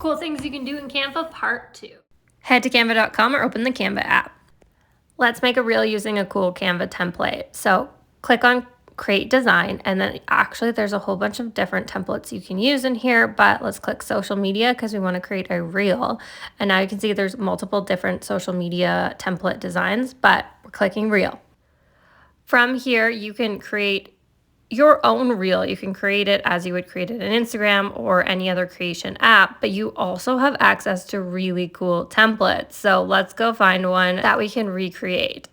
Cool things you can do in Canva part 2. Head to canva.com or open the Canva app. Let's make a reel using a cool Canva template. So click on create design, and then actually there's a whole bunch of different templates you can use in here, but let's click social media because we want to create a reel. And now you can see there's multiple different social media template designs, but we're clicking reel. From here, you can create your own reel. You can create it as you would create it in Instagram or any other creation app, but you also have access to really cool templates. So let's go find one that we can recreate.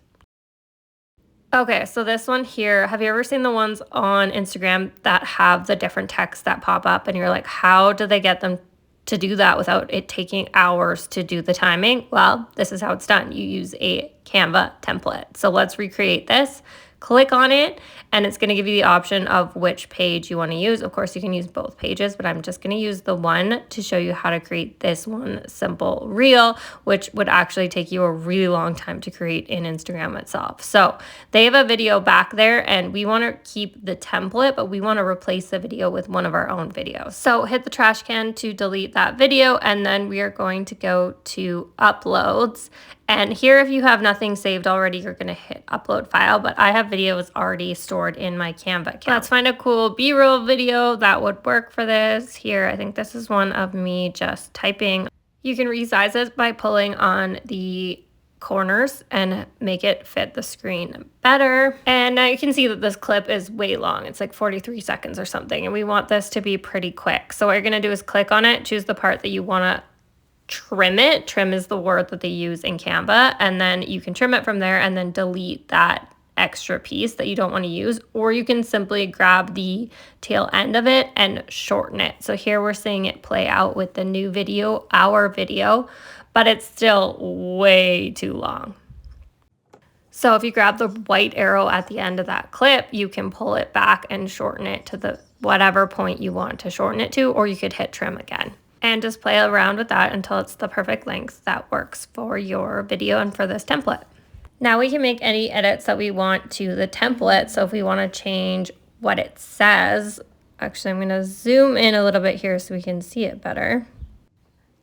Okay, so this one here, have you ever seen the ones on Instagram that have the different texts that pop up and you're like, how do they get them to do that without it taking hours to do the timing? Well, this is how it's done. You use a Canva template. So let's recreate this. Click on it, and it's going to give you the option of which page you want to use. Of course, you can use both pages, but I'm just going to use the one to show you how to create this one simple reel, which would actually take you a really long time to create in Instagram itself. So they have a video back there, and we want to keep the template, but we want to replace the video with one of our own videos. So hit the trash can to delete that video, and then we are going to go to uploads. And here, if you have nothing saved already, you're going to hit upload file, but I have videos already stored in my Canva account. Let's find a cool B-roll video that would work for this. Here, I think this is one of me just typing. You can resize it by pulling on the corners and make it fit the screen better. And now you can see that this clip is way long. It's like 43 seconds or something, and we want this to be pretty quick. So what you're going to do is click on it, choose the part that you want to trim it. Trim is the word that they use in Canva, and then you can trim it from there and then delete that extra piece that you don't want to use, or you can simply grab the tail end of it and shorten it. So here we're seeing it play out with the new video, our video, but it's still way too long. So if you grab the white arrow at the end of that clip, you can pull it back and shorten it to the whatever point you want to shorten it to, or you could hit trim again. And just play around with that until it's the perfect length that works for your video and for this template. Now we can make any edits that we want to the template. So if we want to change what it says, actually I'm going to zoom in a little bit here so we can see it better.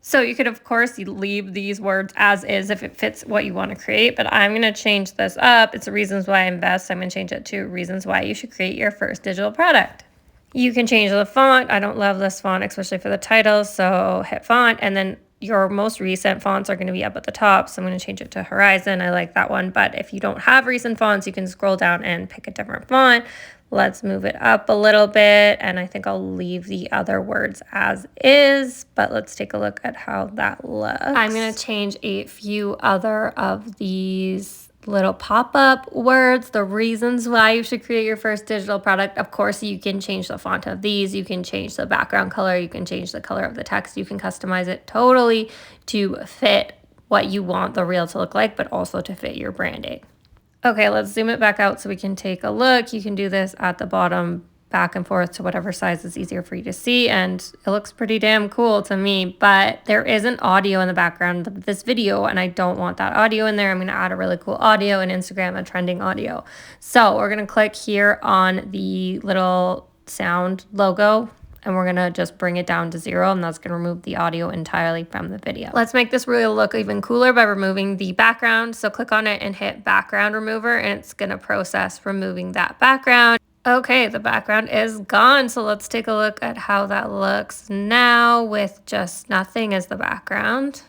So you could, of course, leave these words as is if it fits what you want to create, but I'm going to change this up. It's reasons why I invest. I'm going to change it to reasons why you should create your first digital product. You can change the font. I don't love this font, especially for the title, so hit font, and then your most recent fonts are going to be up at the top, so I'm going to change it to Horizon. I like that one, but if you don't have recent fonts, you can scroll down and pick a different font. Let's move it up a little bit, and I think I'll leave the other words as is, but let's take a look at how that looks. I'm going to change a few other of these little pop-up words, the reasons why you should create your first digital product. Of course, you can change the font of these, you can change the background color, you can change the color of the text, you can customize it totally to fit what you want the reel to look like, but also to fit your branding. Okay, let's zoom it back out so we can take a look. You can do this at the bottom, back and forth to whatever size is easier for you to see, and it looks pretty damn cool to me, but there isn't audio in the background of this video, and I don't want that audio in there. I'm going to add a really cool audio in Instagram, a trending audio. So we're going to click here on the little sound logo, and we're going to just bring it down to 0, and that's going to remove the audio entirely from the video. Let's make this reel look even cooler by removing the background. So click on it and hit background remover, and it's going to process removing that background. Okay, the background is gone, so let's take a look at how that looks now with just nothing as the background.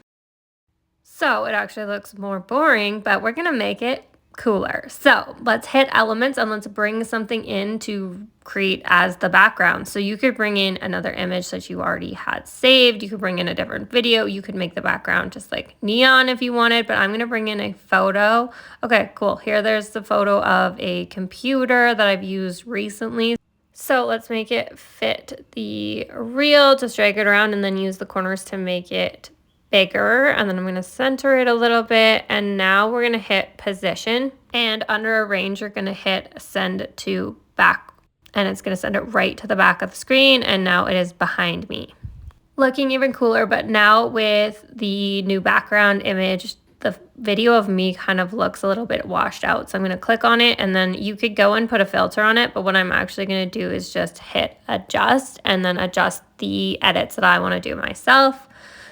So it actually looks more boring, but we're gonna make it cooler. So let's hit elements and let's bring something in to create as the background. So you could bring in another image that you already had saved. You could bring in a different video. You could make the background just like neon if you wanted, but I'm going to bring in a photo. Okay, cool. Here, there's the photo of a computer that I've used recently. So let's make it fit the reel, just drag it around and then use the corners to make it bigger, and then I'm going to center it a little bit, and now we're going to hit position, and under arrange you're going to hit send to back, and it's going to send it right to the back of the screen, and now it is behind me. Looking even cooler, but now with the new background image the video of me kind of looks a little bit washed out. So I'm going to click on it, and then you could go and put a filter on it. But what I'm actually going to do is just hit adjust and then adjust the edits that I want to do myself.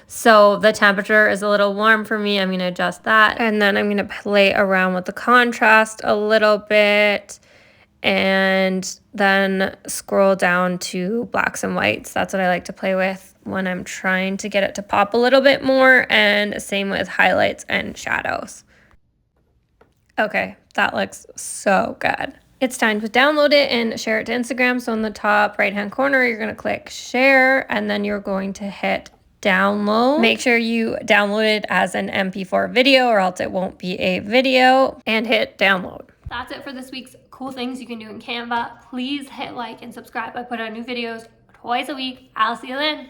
So the temperature is a little warm for me. I'm going to adjust that. And then I'm going to play around with the contrast a little bit. And then scroll down to blacks and whites. That's what I like to play with when I'm trying to get it to pop a little bit more, and same with highlights and shadows. Okay, that looks so good. It's time to download it and share it to Instagram. So in the top right hand corner, you're gonna click share, and then you're going to hit download. Make sure you download it as an MP4 video, or else it won't be a video, and hit download. That's it for this week's cool things you can do in Canva. Please hit like and subscribe. I put out new videos twice a week. I'll see you then.